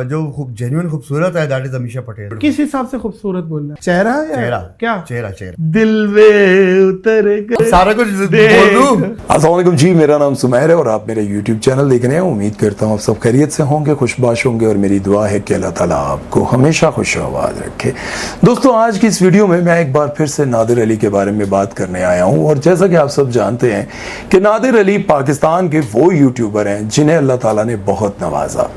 जो जेन्युइन खूबसूरत है दैट इज अमीषा पटेल। किस हिसाब से खूबसूरत बोलना है? चेहरा या चेहरा क्या? चेहरा दिल में उतर गए सारा कुछ बोल दूं। अस्सलाम वालेकुम जी, मेरा नाम सुमैर है और आप मेरे YouTube चैनल देख रहे हैं। उम्मीद करता हूँ आप सब खैरियत से होंगे, खुशबाश होंगे और मेरी दुआ है कि अल्लाह ताला आपको हमेशा खुशआबाद रखे। दोस्तों, आज की इस वीडियो में मैं एक बार फिर से नादिर अली के बारे में बात करने आया हूँ। और जैसा कि आप सब जानते हैं कि नादिर अली पाकिस्तान के वो यूट्यूबर हैं जिन्हें अल्लाह ताला ने बहुत नवाजा।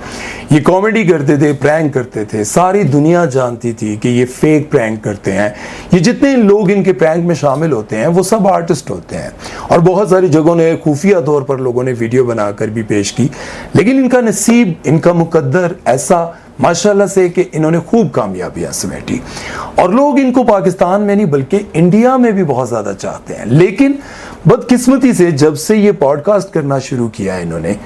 ये कॉमेडी करते थे, प्रैंक करते थे, सारी दुनिया जानती थी कि ये फेक प्रैंक करते हैं। ये जितने लोग इनके प्रैंक में शामिल होते हैं वो सब आर्टिस्ट होते हैं और बहुत सारी जगहों ने खुफिया तौर पर लोगों ने वीडियो बनाकर भी पेश की, लेकिन इनका नसीब, इनका मुकद्दर ऐसा माशाल्लाह से कि इन्होंने खूब कामयाबियां समेटी और लोग इनको पाकिस्तान में नहीं बल्कि इंडिया में भी बहुत ज़्यादा चाहते हैं। लेकिन बदकिस्मती से जब से ये पॉडकास्ट करना शुरू किया है इन्होंने,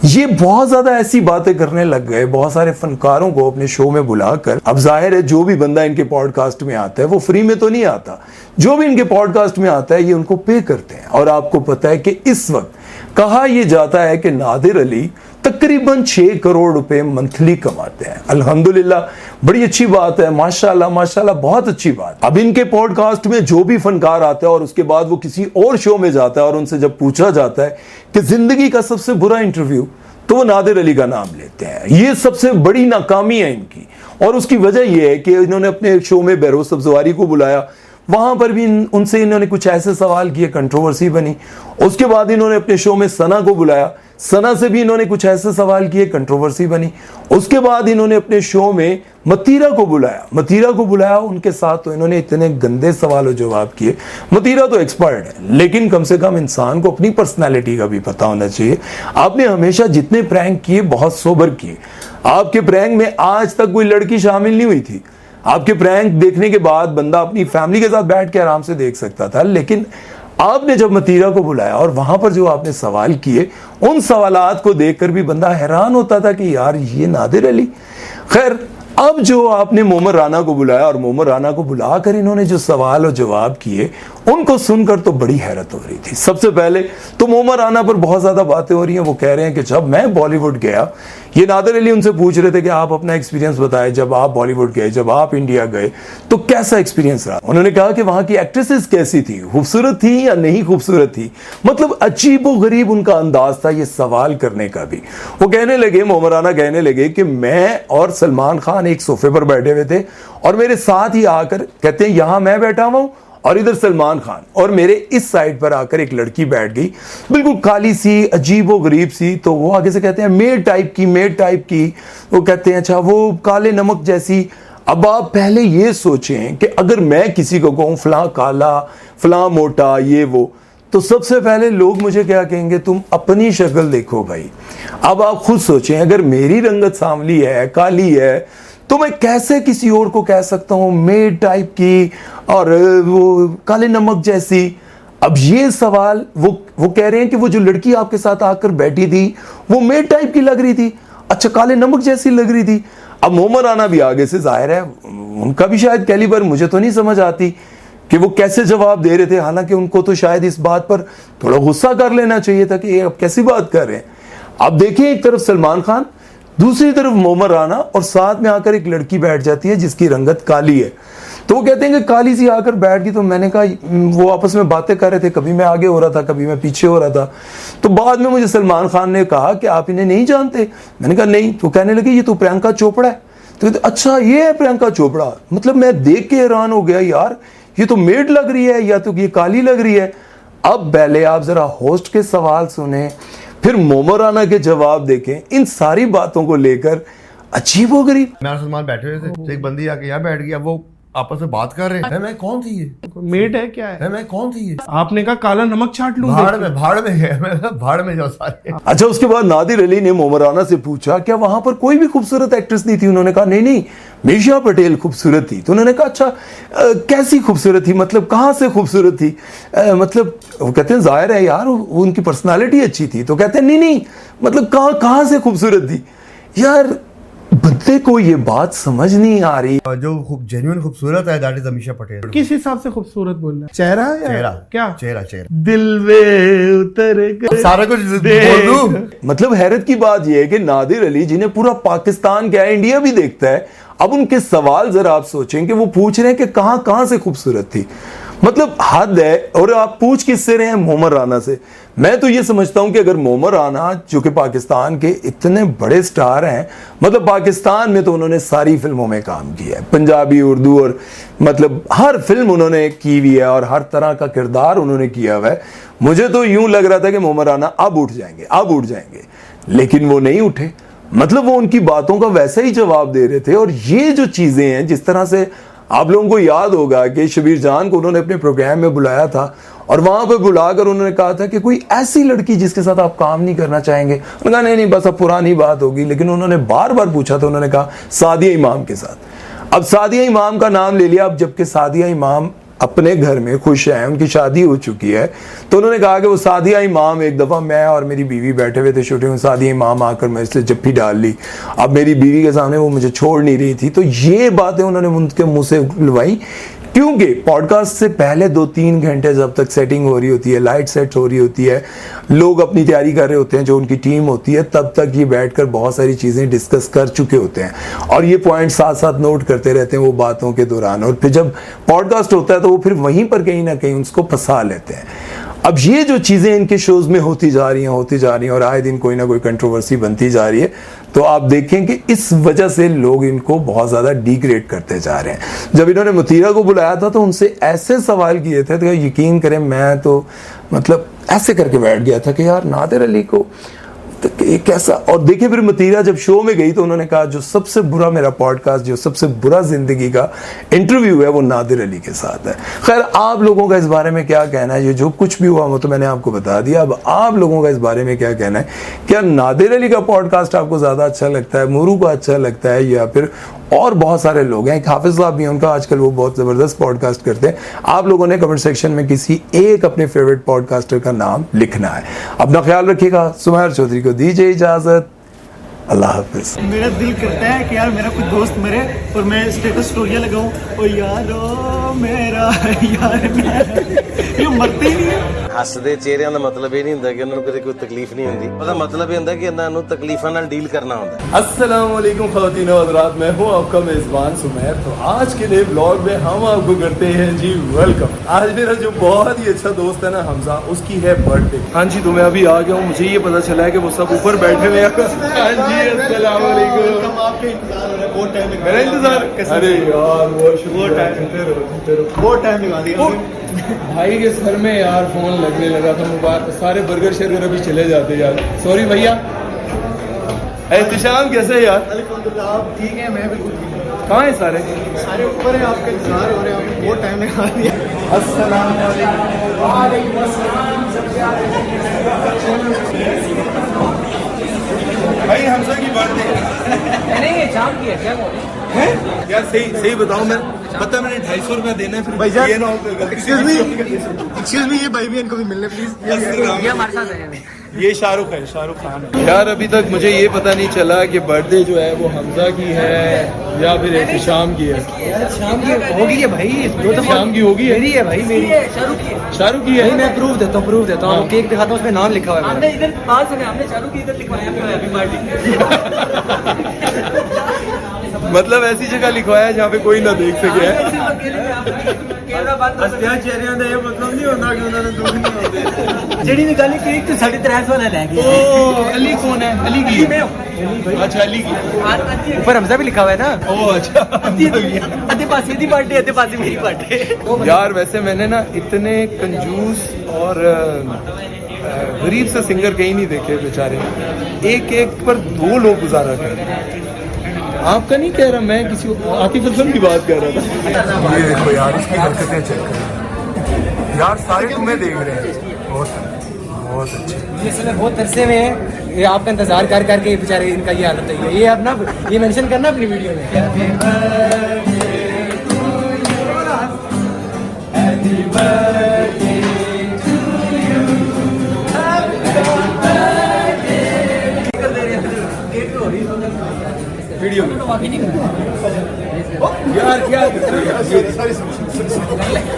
ये बहुत ज़्यादा ऐसी बातें करने लग गए, बहुत सारे फनकारों को अपने शो में बुलाकर। अब जाहिर है जो भी बंदा इनके पॉडकास्ट में आता है वो फ्री में तो नहीं आता, जो भी इनके पॉडकास्ट में आता है ये उनको पे करते हैं। और आपको पता है कि इस वक्त कहा यह जाता है कि नादिर अली तकरीबन 6 करोड़ रुपए मंथली कमाते हैं। अल्हम्दुलिल्लाह, बड़ी अच्छी बात है, माशाल्लाह माशाल्लाह, बहुत अच्छी बात। अब इनके पॉडकास्ट में जो भी फनकार आता है और उसके बाद वो किसी और शो में जाता है और उनसे जब पूछा जाता है कि जिंदगी का सबसे बुरा इंटरव्यू, तो वो नादिर अली का नाम लेते हैं। ये सबसे बड़ी नाकामी है इनकी और उसकी वजह यह है कि इन्होंने अपने शो में बहरोज सब्जवारी को बुलाया, वहां पर भी उनसे इन्होंने कुछ ऐसे सवाल किए, कंट्रोवर्सी बनी। उसके बाद इन्होंने अपने शो में सना को बुलाया, सना से भी इन्होंने कुछ ऐसे सवाल किए, कंट्रोवर्सी बनी। उसके बाद इन्होंने अपने शो में मतीरा को बुलाया, उनके साथ तो इन्होंने इतने गंदे सवाल जवाब किए। मतीरा तो एक्सपर्ट है, लेकिन कम से कम इंसान को अपनी पर्सनैलिटी का भी पता होना चाहिए। आपने हमेशा जितने प्रैंक किए बहुत सोबर किए। आपके प्रैंक में आज तक कोई लड़की शामिल नहीं हुई थी। आपके प्रैंक देखने के बाद बंदा अपनी फैमिली के साथ बैठ के आराम से देख सकता था, लेकिन आपने जब मतीरा को बुलाया और वहां पर जो आपने सवाल किए, उन सवालात को देखकर भी बंदा हैरान होता था कि यार ये नादिर अली। खैर, अब जो आपने मोमर राना को बुलाया और मोमर राना को बुलाकर इन्होंने जो सवाल और जवाब किए, उनको सुनकर तो बड़ी हैरत हो रही थी। सबसे पहले तो मोमर राना पर बहुत ज्यादा बातें हो रही हैं। वो कह रहे हैं कि जब मैं बॉलीवुड गया, ये नादिर अली उनसे पूछ रहे थे कि आप अपना एक्सपीरियंस बताएं, जब आप बॉलीवुड गए, जब आप इंडिया गए तो कैसा एक्सपीरियंस रहा। उन्होंने कहा कि वहां की एक्ट्रेसेस कैसी थी, खूबसूरत थी या नहीं खूबसूरत थी। मतलब अजीबो गरीब उनका अंदाज था ये सवाल करने का भी। वो कहने लगे, मोमर राना कहने लगे कि मैं और सलमान खान एक सोफे पर बैठे हुए थे और मेरे साथ ही आकर, कहते हैं यहां मैं बैठा हुआ हूं और इधर सलमान खान, और मेरे इस साइड पर आकर एक लड़की बैठ गई, बिल्कुल काली सी, अजीबो गरीब सी। तो वो आगे से कहते हैं मेड टाइप की। वो कहते हैं अच्छा, वो काले नमक जैसी। अब आप पहले ये सोचें कि अगर मैं किसी को कहूं फलां काला, फलां मोटा, ये वो, तो सबसे पहले लोग मुझे क्या कहेंगे, तुम अपनी शक्ल देखो भाई। अब आप खुद सोचें, अगर मेरी रंगत सांवली है, काली है, तो मैं कैसे किसी और को कह सकता हूं मेड टाइप की और वो काले नमक जैसी। अब ये सवाल वो कह रहे हैं कि वो जो लड़की आपके साथ आकर बैठी थी वो मेड टाइप की लग रही थी, अच्छा काले नमक जैसी लग रही थी। अब मोमर राना भी आगे से, जाहिर है उनका भी शायद कैलिबर मुझे तो नहीं समझ आती कि वो कैसे जवाब दे रहे थे। हालांकि उनको तो शायद इस बात पर थोड़ा गुस्सा कर लेना चाहिए था कि ये अब कैसी बात कर रहे हैं। अब देखिए, एक तरफ सलमान खान, दूसरी तरफ मोमर राना, और साथ में आकर एक लड़की बैठ जाती है जिसकी रंगत काली है। तो वो कहते हैं कि काली सी आकर बैठ गई। तो मैंने कहा, वो आपस में बातें कर रहे थे, कभी मैं आगे हो रहा था, कभी मैं पीछे हो रहा था। तो बाद में मुझे सलमान खान ने कहा कि आप इन्हें नहीं जानते। मैंने कहा नहीं। तो कहने लगे ये तो प्रियंका चोपड़ा है। तो कहते अच्छा ये है प्रियंका चोपड़ा। मतलब मैं देख के हैरान हो गया, यार ये तो मेड लग रही है या तो ये काली लग रही है। अब पहले आप जरा होस्ट के सवाल सुने, फिर मोमर राना के जवाब देखें। इन सारी बातों को लेकर अजीबोगरीब। मैं और सलमान बैठे हुए थे, तो एक बंदी आके यहाँ बैठ गई। अब वो आपस में बात कर रहे हैं, मैं कौन थी ये, मेड है क्या है, मैं कौन थी ये। आपने कहा काला नमक चाट लूं, भाड़ में है, मैं कहा भाड़ में जाओ सारे। अच्छा, उसके बाद नादिर अली ने मोमर राना से पूछा क्या वहां पर कोई भी खूबसूरत एक्ट्रेस नहीं थी। उन्होंने कहा नहीं, मीशा पटेल खूबसूरत थी। तो उन्होंने कहा अच्छा कैसी खूबसूरत थी, मतलब कहाँ से खूबसूरत थी। मतलब वो कहते हैं जाहिर है यार उनकी पर्सनालिटी अच्छी थी। तो कहते हैं नहीं, मतलब कहाँ से खूबसूरत थी। यार बंदे को ये बात समझ नहीं आ रही। जो खूब जेन्युइन खूबसूरत है दैट इज अमीषा पटेल। किस हिसाब से खूबसूरत बोलना है? चेहरा या चेहरा क्या? चेहरा दिल में उतर गए सारा कुछ बोल दूं। मतलब हैरत की बात यह है कि नादिर अली जिन्हें पूरा पाकिस्तान क्या है इंडिया भी देखता है, अब उनके सवाल जरा आप सोचें कि वो पूछ रहे हैं कि कहां कहां से खूबसूरत थी। मतलब हद है। और आप पूछ किससे रहे हैं? मोहम्मद राना से। मैं तो ये समझता हूं कि अगर मोहम्मद राना जो कि पाकिस्तान के इतने बड़े स्टार हैं, मतलब पाकिस्तान में तो उन्होंने सारी फिल्मों में काम किया है, पंजाबी, उर्दू और मतलब हर फिल्म उन्होंने की हुई है और हर तरह का किरदार उन्होंने किया हुआ है। मुझे तो यूं लग रहा था कि मोहम्मद राना अब उठ जाएंगे, लेकिन वो नहीं उठे। मतलब वो उनकी बातों का वैसा ही जवाब दे रहे थे। और ये जो चीजें हैं, जिस तरह से आप लोगों को याद होगा कि शबीर जान को उन्होंने अपने प्रोग्राम में बुलाया था और वहां पे बुलाकर उन्होंने कहा था कि कोई ऐसी लड़की जिसके साथ आप काम नहीं करना चाहेंगे। उन्होंने कहा नहीं बस अब पुरानी बात होगी। लेकिन उन्होंने बार बार पूछा था, उन्होंने कहा सादिया इमाम के साथ। अब सादिया इमाम का नाम ले लिया। अब जबकि सादिया इमाम अपने घर में खुश हैं, उनकी शादी हो चुकी है, तो उन्होंने कहा कि वो सादिया इमाम, एक दफ़ा मैं और मेरी बीवी बैठे हुए थे शूटिंग में, सादिया इमाम आकर मेरे से जप्पी डाल ली। अब मेरी बीवी के सामने वो मुझे छोड़ नहीं रही थी। तो ये बातें उन्होंने उनके मुंह से उलवाई, क्योंकि पॉडकास्ट से पहले 2-3 घंटे जब तक सेटिंग हो रही होती है, लाइट सेट हो रही होती है, लोग अपनी तैयारी कर रहे होते हैं, जो उनकी टीम होती है, तब तक ये बैठकर बहुत सारी चीज़ें डिस्कस कर चुके होते हैं और ये पॉइंट साथ साथ नोट करते रहते हैं वो बातों के दौरान। और फिर जब पॉडकास्ट होता है तो वो फिर वहीं पर कहीं ना कहीं उसको फंसा लेते हैं। अब ये जो चीज़ें इनके शोज में होती जा रही हैं और आए दिन कोई ना कोई कंट्रोवर्सी बनती जा रही है, तो आप देखें कि इस वजह से लोग इनको बहुत ज़्यादा डिग्रेड करते जा रहे हैं। जब इन्होंने मुतीरा को बुलाया था तो उनसे ऐसे सवाल किए थे, तो यकीन करें मैं तो मतलब ऐसे करके बैठ गया था कि यार नादिर अली को कैसा। और देखिए फिर मुतीरा जब शो में गई तो उन्होंने कहा जो सबसे बुरा मेरा पॉडकास्ट, जो सबसे बुरा जिंदगी का इंटरव्यू है वो नादिर अली के साथ है। खैर आप लोगों का इस बारे में क्या कहना है? ये जो कुछ भी हुआ वो तो मैंने आपको बता दिया। अब आप लोगों का इस बारे में क्या कहना है? क्या नादिर अली का पॉडकास्ट आपको ज्यादा अच्छा लगता है, मोरू का अच्छा लगता है, या फिर और बहुत सारे लोग हैं, एक हाफिज साहब भी हैं, उनका आजकल वो बहुत जबरदस्त पॉडकास्ट करते हैं। आप लोगों ने कमेंट सेक्शन में किसी एक अपने फेवरेट पॉडकास्टर का नाम लिखना है। अपना ख्याल रखिएगा। सुमैर चौधरी को दीजिए इजाजत। अल्लाह हाफिज। मेरा दिल करता है कि यार मेरा कोई दोस्त मरे और मैं स्टेटस स्टोरियाँ लगाऊं और यारो मेरा यार ये मरते ही नहीं है। ਹੱਸਦੇ ਚਿਹਰਿਆਂ ਦਾ ਮਤਲਬ ਇਹ ਨਹੀਂ ਹੁੰਦਾ ਕਿ ਉਹਨਾਂ ਨੂੰ ਕਦੇ ਕੋਈ ਤਕਲੀਫ ਨਹੀਂ ਹੁੰਦੀ। ਉਹਦਾ ਮਤਲਬ ਇਹ ਹੁੰਦਾ ਕਿ ਇਹਨਾਂ ਨੂੰ ਤਕਲੀਫਾਂ ਨਾਲ ਡੀਲ करना ਹੁੰਦਾ। अस्सलाम वालेकुम ख़वातीन व हज़रात, मैं हूँ आपका मेज़बान सुमैर। तो आज के नए ब्लॉग में हम आपको करते हैं जी वेलकम। आज मेरा जो बहुत ही अच्छा दोस्त है ना हमजा, उसकी है बर्थडे। हाँ जी, तो मैं अभी आ गया हूँ। मुझे ये पता चला है कि वो सब ऊपर बैठे हुए हैं। हाँ जी, अस्सलाम वालेकुम। आपके इंतजार हो रहा है, बहुत टाइम मेरा इंतजार। अरे यार बहुत टाइम लगा दिया भाई के सर में यार फोन लगने लगा था, मुबारक सारे बर्गर शर्गर अभी चले जाते यार। सॉरी भैया। एहतिशाम कैसे है यार? अल्हम्दुलिल्लाह आप ठीक है, मैं बिल्कुल ठीक हूँ। कहाँ है सारे? सारे ऊपर हैं, आपका इंतजार हो रहे हैं, आपने बहुत टाइम लगा दिया। अस्सलाम भाई हमजा की बर्थडे नहीं शाम की है क्या है यार? सही बताओ, मैं पता मैंने 250 रुपया देना है, फिर भाईजान, ये ना हो कि एक्सक्यूज मी ये भाई भी इनको भी मिलने प्लीज। ये हमारे साथ है। ये शाहरुख है, शाहरुख खान है। यार अभी तक मुझे ये पता नहीं चला कि बर्थडे जो है वो हमजा की है या फिर एहतिशाम की है। शाम की होगी है भाई, शाम की होगी है। मेरी है भाई, मेरी शाहरुख की है। शाहरुख की है। भाई मैं प्रूफ देता हूँ केक दिखाता हूँ, उसमें नाम लिखा हुआ है। हमने इधर पास में हमने शाहरुख की इधर लिखवाया है हैप्पी पार्टी। मतलब ऐसी जगह लिखवाया है जहाँ पे कोई ना देख सके है। कैमरा बंद चेहरिਆਂ ਦਾ ਇਹ ਮਤਲਬ ਨਹੀਂ ਹੁੰਦਾ ਕਿ ਉਹਨਾਂ ਨੇ ਦੁੱਖ ਨਹੀਂ ਹੁੰਦੇ। ਜਿਹੜੀ ਵੀ ਗੱਲ ਕੇਕ ਤੇ 350 वाला ले गया। ओ अली कौन है? अली की है। अच्छा अली की। ऊपर हमजा भी लिखा हुआ है ना। ओ अच्छा। आधे पास की पार्टी, आधे पास मेरी पार्टी। यार वैसे मैंने ना इतने कंजूस और गरीब से सिंगर कहीं नहीं देखे बेचारे। एक पर 2 लोग गुजारा कर रहे हैं। आपका नहीं कह रहा, मैं किसी आतिफ असलम की बात कर रहा था। ये देखो यार, इसकी हरकतें चेक करो यार, सारे तुम्हें देख रहे हैं। बहुत अच्छे। ये सब बहुत तरसे में है, ये आपका इंतजार कर करके बेचारे इनका ये हालत है। ये अपना ये मेंशन करना अपनी वीडियो में। वीडियो फोटो वाकई नहीं करा यार क्या कर रहे हो यार?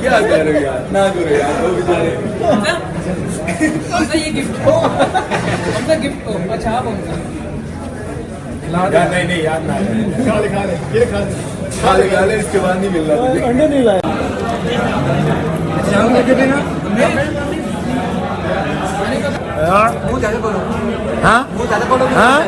क्या कर रहे हो यार? ना करो यार, वो बेचारे। ये गिफ्ट हमका गिफ्ट हो। अच्छा आप यार नहीं यार, ना खा ले ये खा ले इसके बाद नहीं मिल रहा तुझे। अंडे नहीं लाया मुंह ज्यादा बोलो। हाँ मुंह ज्यादा बोलो। हाँ